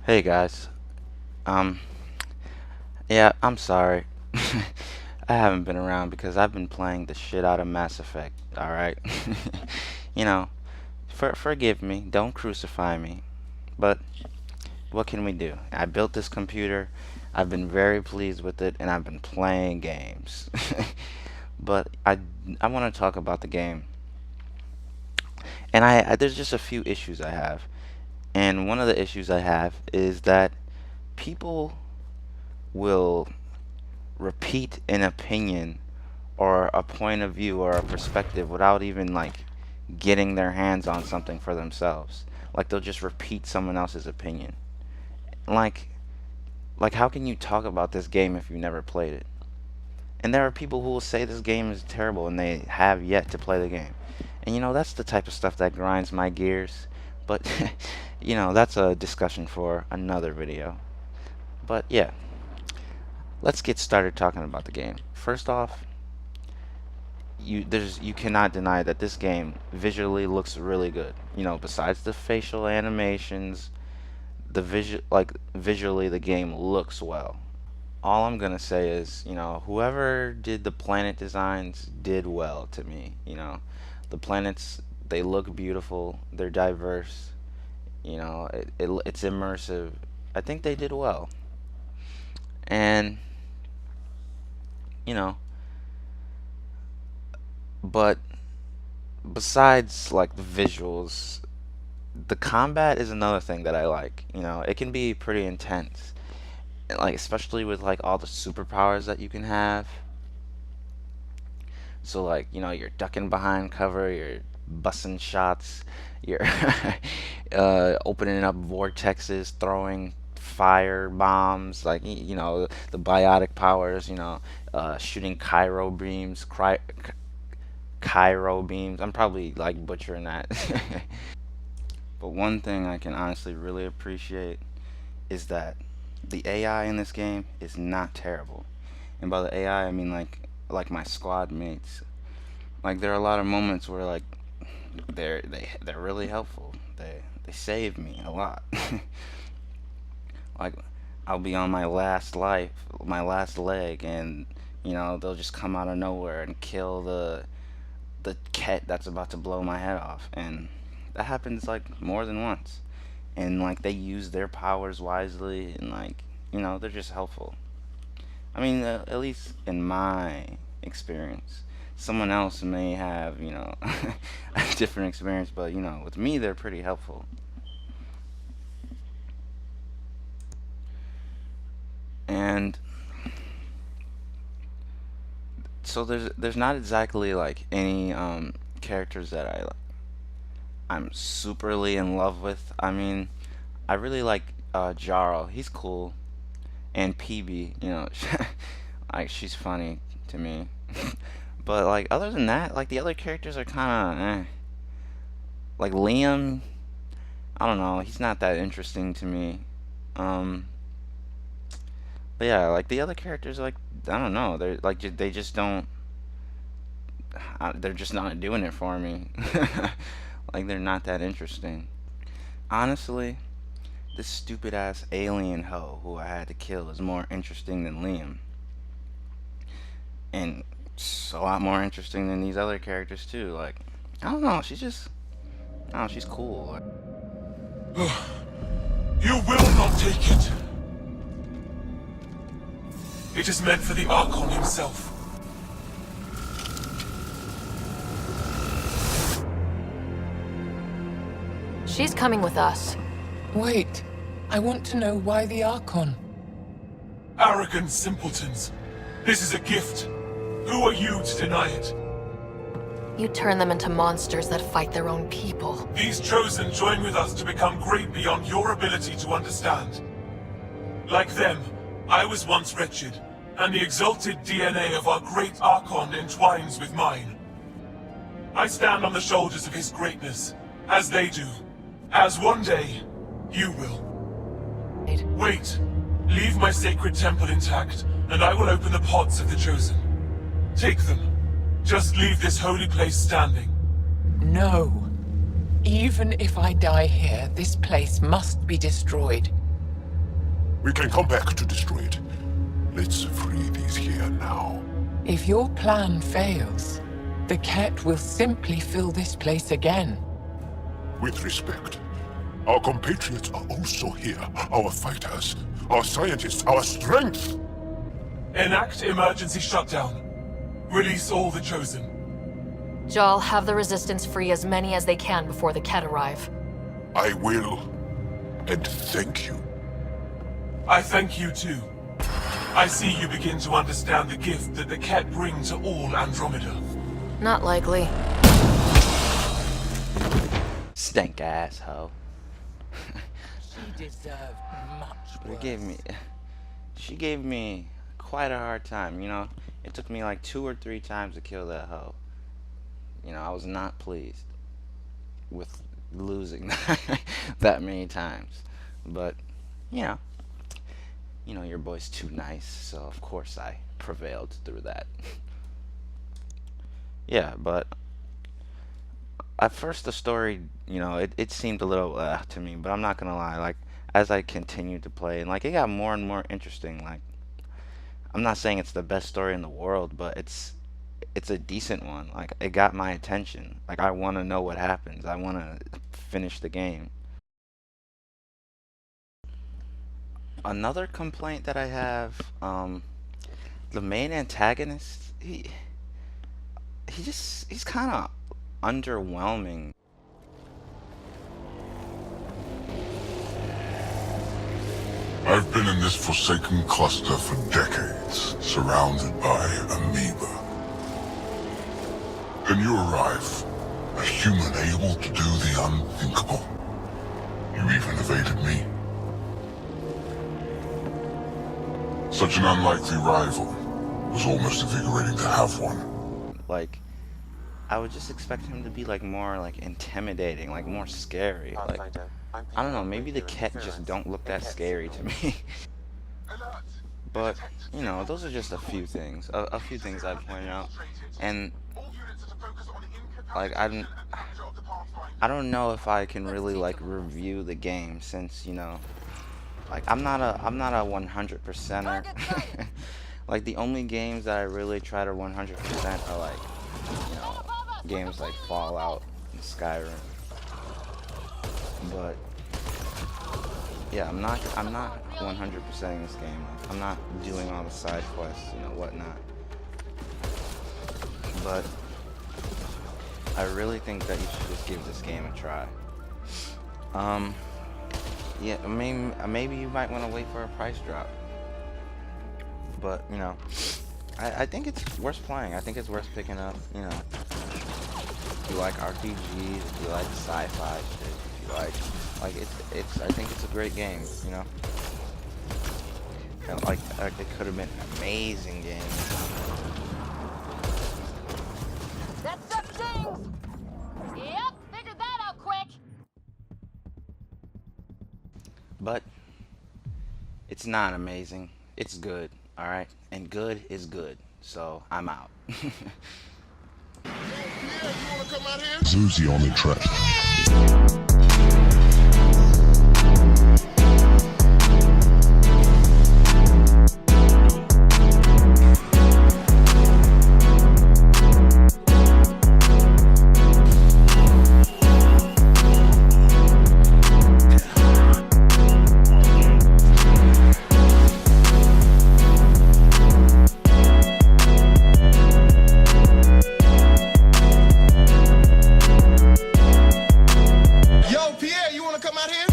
Hey guys. Um, yeah, I'm sorry. I haven't been around because I've been playing the shit out of Mass Effect, alright? You know, forgive me, don't crucify me. But what can we do? I built this computer, I've been very pleased with it, and I've been playing games. But I want to talk about the game. And there's just a few issues I have. And one of the issues I have is that people will repeat an opinion or a point of view or a perspective without even like getting their hands on something for themselves. Like they'll just repeat someone else's opinion. Like like how can you talk about this game if you never played it? And there are people who will say this game is terrible and they have yet to play the game. And that's the type of stuff that grinds my gears. But that's a discussion for another video. But yeah, let's get started talking about the game. First off, you cannot deny that this game visually looks really good. Besides the facial animations, visually the game looks well. All I'm gonna say is, whoever did the planet designs did well to me. The planets, they look beautiful, they're diverse, it's immersive. I think they did well. And, you know, but besides like the visuals, the combat is another thing that I like. It can be pretty intense, like especially with like all the superpowers that you can have. So like, you're ducking behind cover, you're busting shots, you're opening up vortexes, throwing fire bombs, like the biotic powers, shooting Cairo beams. I'm probably like butchering that. But one thing I can honestly really appreciate is that the AI in this game is not terrible. And by the AI, I mean like my squad mates. Like there are a lot of moments where like they're really helpful. They save me a lot. Like I'll be on my last leg, and they'll just come out of nowhere and kill the cat that's about to blow my head off, and that happens like more than once. And like they use their powers wisely, and like they're just helpful. I mean, at least in my experience. Someone else may have, a different experience, but with me, they're pretty helpful. And so there's not exactly like any characters that I'm superly in love with. I mean, I really like Jarl. He's cool, and PB. Like she's funny to me. But like other than that, like the other characters are kind of like Liam. I don't know. He's not that interesting to me. Um, but yeah, like the other characters, like I don't know. They're like they just don't. They're just not doing it for me. Like they're not that interesting. Honestly, this stupid ass alien hoe who I had to kill is more interesting than Liam, and it's a lot more interesting than these other characters too. Like I don't know. She's just. Oh, she's cool. You will not take it. It is meant for the Archon himself. She's coming with us. Wait, I want to know why the Archon. Arrogant simpletons. This is a gift. Who are you to deny it? You turn them into monsters that fight their own people. These Chosen join with us to become great beyond your ability to understand. Like them, I was once wretched, and the exalted DNA of our great Archon entwines with mine. I stand on the shoulders of his greatness, as they do, as one day, you will. Wait, leave my sacred temple intact, and I will open the pods of the Chosen. Take them. Just leave this holy place standing. No. Even if I die here, this place must be destroyed. We can come back to destroy it. Let's free these here now. If your plan fails, the Ket will simply fill this place again. With respect, our compatriots are also here. Our fighters, our scientists, our strength! Enact emergency shutdown. Release all the Chosen. Jaal, have the Resistance free as many as they can before the Ket arrive. I will. And thank you. I thank you too. I see you begin to understand the gift that the Ket bring to all Andromeda. Not likely. Stank ass hoe. She deserved much worse. She gave me quite a hard time, you know. It took me like 2 or 3 times to kill that hoe. You know, I was not pleased with losing that many times. But, you know, your boy's too nice, so of course I prevailed through that. Yeah, but at first the story, you know, it seemed a little to me, but I'm not gonna lie, like, as I continued to play, and like, it got more and more interesting. Like, I'm not saying it's the best story in the world, but it's a decent one. Like, it got my attention. Like, I want to know what happens. I want to finish the game. Another complaint that I have, the main antagonist, he's kind of underwhelming. I've been in this forsaken cluster for decades, surrounded by amoeba. Then you arrive, a human able to do the unthinkable. You even evaded me. Such an unlikely rival. It was almost invigorating to have one. Like, I would just expect him to be like more like intimidating, like more scary. Like, I don't know, maybe the Ket just don't look that scary to me. But, you know, those are just a few things. A few things I'd point out. And like, I don't know if I can really like review the game, since, you know, like, I'm not a 100%er. Like, the only games that I really try to 100% are like, you know, games like Fallout and Skyrim. But yeah, I'm not 100%ing this game. Like, I'm not doing all the side quests, you know, whatnot. But I really think that you should just give this game a try. Yeah, I mean, maybe you might want to wait for a price drop. But, you know, I think it's worth playing. I think it's worth picking up, you know. If you like RPGs, if you like sci-fi shit, if you like I think it's a great game, you know. And like it could have been an amazing game. That stuff stings! Yep, figured that out quick. But it's not amazing. It's good, alright? And good is good. So I'm out. Zuzi on the track. Yo, Pierre, you wanna come out here?